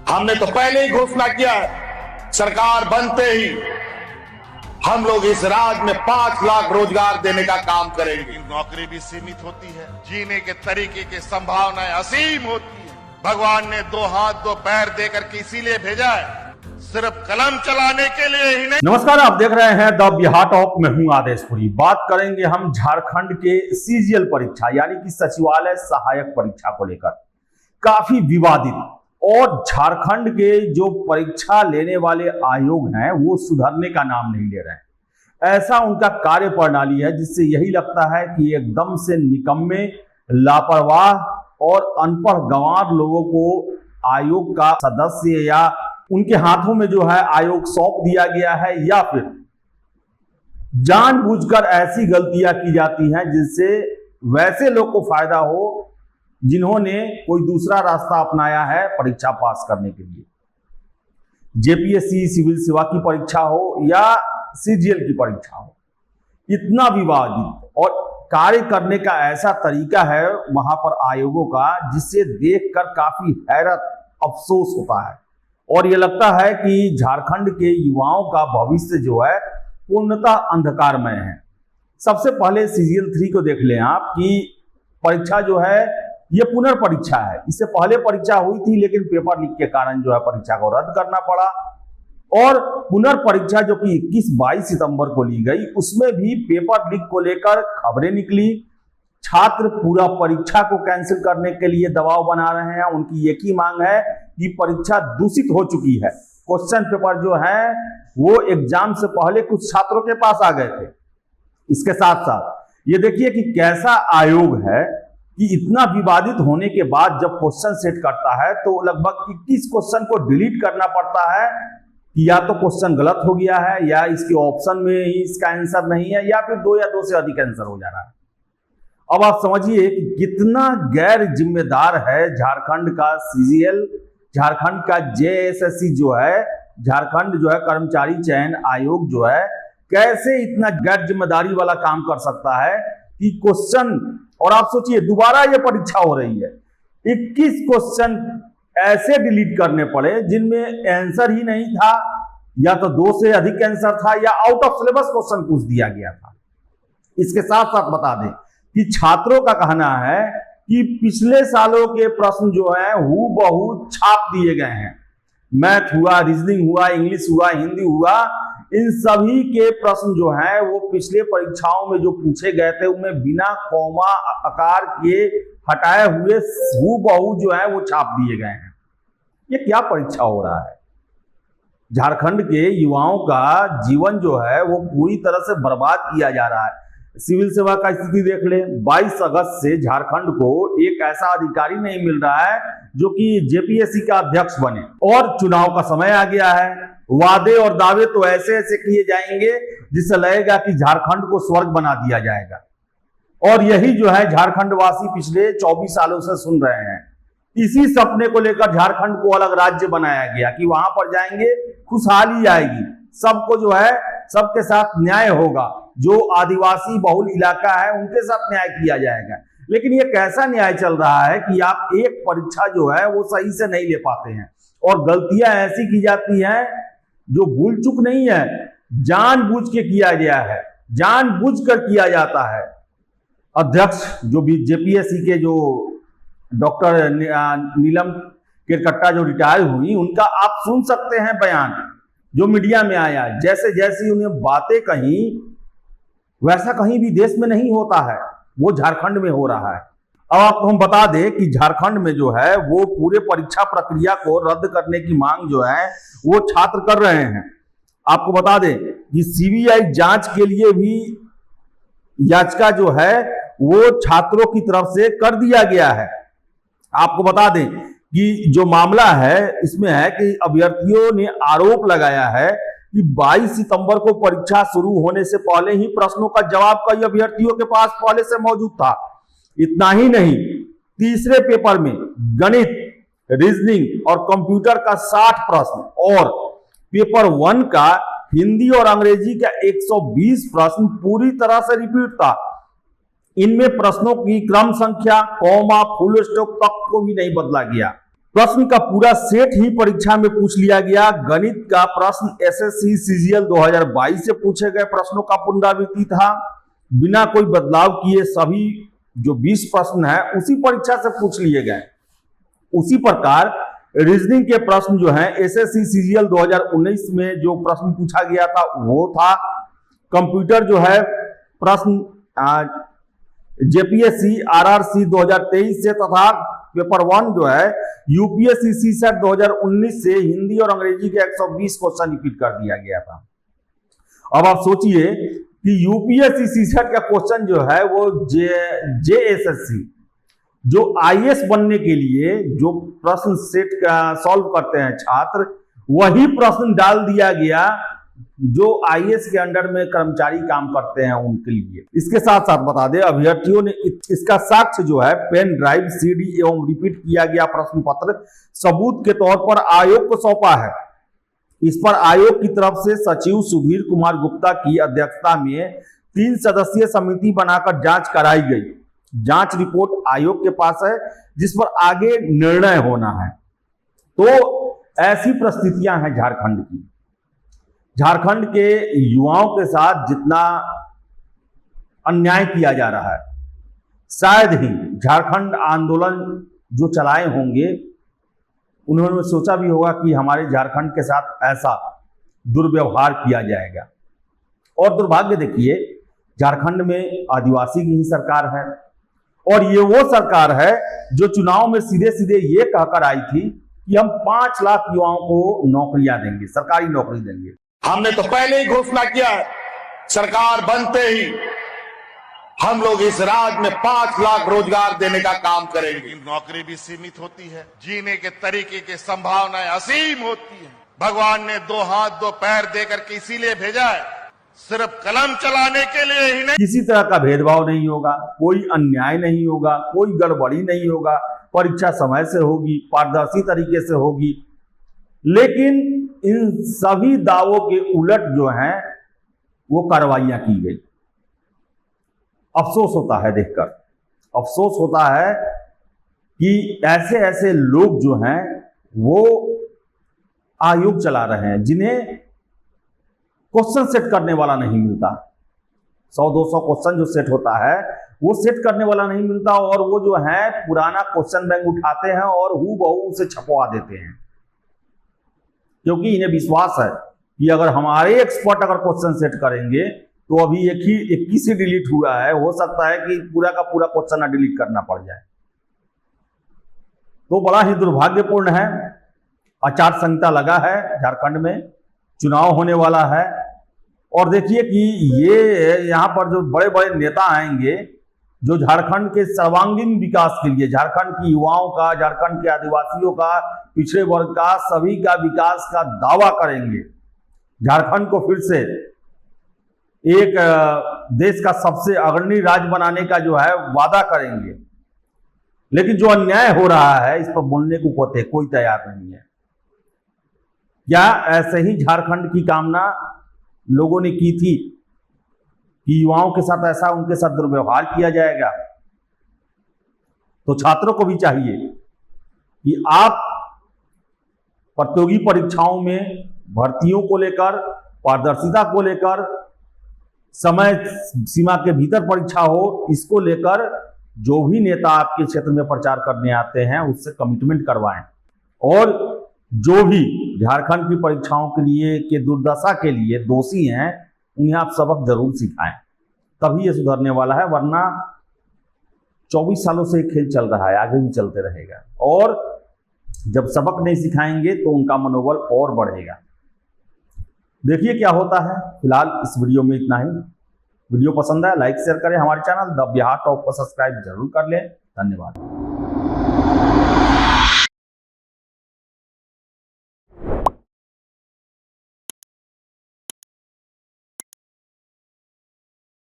हमने तो पहले ही घोषणा किया है, सरकार बनते ही हम लोग इस राज्य में 5 लाख रोजगार देने का काम करेंगे। नौकरी भी सीमित होती है, जीने के तरीके की संभावनाएं असीम होती है। भगवान ने 2 हाथ 2 पैर देकर के इसीलिए भेजा है, सिर्फ कलम चलाने के लिए ही नहीं। नमस्कार, आप देख रहे हैं द बिहार टॉक। मैं हूं आदेशपुरी। बात करेंगे हम झारखंड के सीजीएल परीक्षा यानी कि सचिवालय सहायक परीक्षा को लेकर। काफी विवादित और झारखंड के जो परीक्षा लेने वाले आयोग हैं वो सुधरने का नाम नहीं ले रहे हैं। ऐसा उनका कार्य प्रणाली है जिससे यही लगता है कि एकदम से निकम्मे, लापरवाह और अनपढ़ गंवार लोगों को आयोग का सदस्य या उनके हाथों में जो है आयोग सौंप दिया गया है, या फिर जानबूझकर ऐसी गलतियां की जाती हैं जिनसे वैसे लोग को फायदा हो जिन्होंने कोई दूसरा रास्ता अपनाया है परीक्षा पास करने के लिए। जेपीएससी सिविल सेवा की परीक्षा हो या सीजीएल की परीक्षा हो, इतना विवादित और कार्य करने का ऐसा तरीका है वहां पर आयोगों का जिससे देखकर काफी हैरत अफसोस होता है। और यह लगता है कि झारखंड के युवाओं का भविष्य जो है पूर्णतः अंधकारमय है। सबसे पहले सीजीएल 3 को देख लें आप कि परीक्षा जो है ये पुनर्परीक्षा है। इससे पहले परीक्षा हुई थी लेकिन पेपर लीक के कारण जो है परीक्षा को रद्द करना पड़ा। और पुनर्परीक्षा जो कि 21-22 सितंबर को ली गई, उसमें भी पेपर लीक को लेकर खबरें निकली। छात्र पूरा परीक्षा को कैंसिल करने के लिए दबाव बना रहे हैं। उनकी एक ही मांग है कि परीक्षा दूषित हो चुकी है। क्वेश्चन पेपर जो है वो एग्जाम से पहले कुछ छात्रों के पास आ गए थे। इसके साथ साथ ये देखिए कि कैसा आयोग है कि इतना विवादित होने के बाद जब क्वेश्चन सेट करता है तो लगभग 21 क्वेश्चन को डिलीट करना पड़ता है कि या तो क्वेश्चन गलत हो गया है या इसके ऑप्शन में ही इसका आंसर नहीं है या फिर 2 या 2 से अधिक आंसर हो जा रहा है। अब आप समझिए कि कितना गैर जिम्मेदार है झारखंड का सीजीएल, झारखंड का जेएसएससी जो है, झारखंड जो है कर्मचारी चयन आयोग जो है, कैसे इतना गैर जिम्मेदारी वाला काम कर सकता है कि क्वेश्चन, और आप सोचिए दोबारा ये परीक्षा हो रही है, 21 क्वेश्चन ऐसे डिलीट करने पड़े जिनमें आंसर ही नहीं था, या तो 2 से अधिक आंसर था या आउट ऑफ सिलेबस क्वेश्चन पूछ दिया गया था। इसके साथ साथ बता दें कि छात्रों का कहना है कि पिछले सालों के प्रश्न जो है हूबहू छाप दिए गए हैं। मैथ हुआ, रीजनिंग हुआ, इंग्लिश हुआ, हिंदी हुआ, इन सभी के प्रश्न जो हैं वो पिछले परीक्षाओं में जो पूछे गए थे उनमें बिना कॉमा आकार के हटाए हुए हूबहू जो है वो छाप दिए गए हैं। ये क्या परीक्षा हो रहा है? झारखंड के युवाओं का जीवन जो है वो पूरी तरह से बर्बाद किया जा रहा है। सिविल सेवा का स्थिति देख ले, 22 अगस्त से झारखंड को एक ऐसा अधिकारी नहीं मिल रहा है जो कि जेपीएससी का अध्यक्ष बने, और चुनाव का समय आ गया है। वादे और दावे तो ऐसे ऐसे किए जाएंगे जिससे लगेगा कि झारखंड को स्वर्ग बना दिया जाएगा। और यही जो है झारखंड वासी पिछले 24 सालों से सुन रहे हैं। इसी सपने को लेकर झारखंड को अलग राज्य बनाया गया कि वहां पर जाएंगे खुशहाली आएगी, सबको जो है सबके साथ न्याय होगा, जो आदिवासी बहुल इलाका है उनके साथ न्याय किया जाएगा। लेकिन ये कैसा न्याय चल रहा है कि आप एक परीक्षा जो है वो सही से नहीं ले पाते हैं, और गलतियां ऐसी की जाती हैं जो भूल चूक नहीं है, जानबूझ के किया गया है, जानबूझकर किया जाता है। अध्यक्ष जो भी जेपीएससी के जो डॉक्टर नीलम केरकट्टा जो रिटायर हुई, उनका आप सुन सकते हैं बयान जो मीडिया में आया। जैसे जैसी उन्हें बातें कही वैसा कहीं भी देश में नहीं होता है, वो झारखंड में हो रहा है। अब आपको हम बता दें कि झारखंड में जो है वो पूरे परीक्षा प्रक्रिया को रद्द करने की मांग जो है वो छात्र कर रहे हैं। आपको बता दें कि सीबीआई जांच के लिए भी याचिका जो है वो छात्रों की तरफ से कर दिया गया है। आपको बता दें कि जो मामला है इसमें है कि अभ्यर्थियों ने आरोप लगाया है कि 22 सितंबर को परीक्षा शुरू होने से पहले ही प्रश्नों का जवाब कई अभ्यर्थियों के पास पहले से मौजूद था। इतना ही नहीं, तीसरे पेपर में गणित, रीजनिंग और कंप्यूटर का 60 प्रश्न और पेपर 1 का हिंदी और अंग्रेजी का 120 प्रश्न पूरी तरह से रिपीट था। इनमें प्रश्नों की क्रम संख्या, कॉमा, फुल स्टॉप तक को भी नहीं बदला गया। प्रश्न का पूरा सेट ही परीक्षा में पूछ लिया गया। गणित का प्रश्न एसएससी सीजीएल 2022 से पूछे गए प्रश्नों का पुनरावृत्ति था। बिना कोई बदलाव किए सभी जो 20 प्रश्न है उसी परीक्षा से पूछ लिए गए। उसी प्रकार रीजनिंग के प्रश्न जो हैं एसएससी सीजीएल 2019 में जो प्रश्न पूछा गया था वो था। कंप्यूटर जो है प्रश्न जेपीएससी आरआरसी 2023 से तथा पेपर 1 जो है यूपीएससी सीसेट 2019 से हिंदी और अंग्रेजी के 120 क्वेश्चन रिपीट कर दिया गया था। अब आप सोचिए कि यूपीएससी सीसेट का क्वेश्चन जो है वो जेएसएससी जो आईएएस बनने के लिए जो प्रश्न सेट का सॉल्व करते हैं छात्र, वही प्रश्न डाल दिया गया जो आईएएस के अंडर में कर्मचारी काम करते हैं उनके लिए। इसके साथ साथ बता दें अभ्यर्थियों ने इसका साक्ष्य जो है पेन ड्राइव, सीडी एवं रिपीट किया गया प्रश्न पत्र सबूत के तौर पर आयोग को सौंपा है। इस पर आयोग की तरफ से सचिव सुधीर कुमार गुप्ता की अध्यक्षता में 3 सदस्यीय समिति बनाकर जांच कराई गई। जांच रिपोर्ट आयोग के पास है जिस पर आगे निर्णय होना है। तो ऐसी परिस्थितियां हैं झारखंड की। झारखंड के युवाओं के साथ जितना अन्याय किया जा रहा है, शायद ही झारखंड आंदोलन जो चलाए होंगे उन्होंने सोचा भी होगा कि हमारे झारखंड के साथ ऐसा दुर्व्यवहार किया जाएगा। और दुर्भाग्य देखिए झारखंड में आदिवासी की ही सरकार है और ये वो सरकार है जो चुनाव में सीधे सीधे ये कहकर आई थी कि हम 5 लाख युवाओं को नौकरियां देंगे, सरकारी नौकरी देंगे। हमने तो पहले ही घोषणा किया है, सरकार बनते ही हम लोग इस राज्य में 5 लाख रोजगार देने का काम करेंगे। लेकिन नौकरी भी सीमित होती है, जीने के तरीके की संभावनाएं असीम होती है। भगवान ने 2 हाथ 2 पैर देकर के इसीलिए भेजा है, सिर्फ कलम चलाने के लिए ही नहीं। किसी तरह का भेदभाव नहीं होगा, कोई अन्याय नहीं होगा, कोई गड़बड़ी नहीं होगा, परीक्षा समय से होगी, पारदर्शी तरीके से होगी। लेकिन इन सभी दावों के उलट जो हैं वो कार्रवाइयां की गई। अफसोस होता है देखकर, अफसोस होता है कि ऐसे ऐसे लोग जो हैं वो आयोग चला रहे हैं जिन्हें क्वेश्चन सेट करने वाला नहीं मिलता। 100-200 क्वेश्चन जो सेट होता है वो सेट करने वाला नहीं मिलता और वो जो है पुराना क्वेश्चन बैंक उठाते हैं और हूबहू उसे छपवा देते हैं, क्योंकि इन्हें विश्वास है कि अगर हमारे एक्सपर्ट अगर क्वेश्चन सेट करेंगे तो अभी एक ही से डिलीट हुआ है, हो सकता है कि पूरा का पूरा क्वेश्चन ना डिलीट करना पड़ जाए। तो बड़ा ही दुर्भाग्यपूर्ण है। आचार संहिता लगा है झारखंड में, चुनाव होने वाला है और देखिए कि ये यहाँ पर जो बड़े बड़े नेता आएंगे जो झारखंड के सर्वांगीण विकास के लिए, झारखंड की युवाओं का, झारखंड के आदिवासियों का, पिछड़े वर्ग का, सभी का विकास का दावा करेंगे, झारखंड को फिर से एक देश का सबसे अग्रणी राज्य बनाने का जो है वादा करेंगे। लेकिन जो अन्याय हो रहा है इस पर बोलने को कोई तैयार नहीं है। क्या ऐसे ही झारखंड की कामना लोगों ने की थी कि युवाओं के साथ ऐसा उनके साथ दुर्व्यवहार किया जाएगा? तो छात्रों को भी चाहिए कि आप प्रतियोगी परीक्षाओं में भर्तियों को लेकर, पारदर्शिता को लेकर, समय सीमा के भीतर परीक्षा हो, इसको लेकर जो भी नेता आपके क्षेत्र में प्रचार करने आते हैं उससे कमिटमेंट करवाएं और जो भी झारखंड की परीक्षाओं के लिए के दुर्दशा के लिए दोषी हैं उन्हें आप सबक जरूर सिखाएं, तभी ये सुधरने वाला है। वरना 24 सालों से खेल चल रहा है, आगे भी चलते रहेगा और जब सबक नहीं सिखाएंगे तो उनका मनोबल और बढ़ेगा। देखिए क्या होता है। फिलहाल इस वीडियो में इतना ही। वीडियो पसंद आया लाइक शेयर करें, हमारे चैनल द बिहार टॉप को सब्सक्राइब जरूर कर लें। धन्यवाद।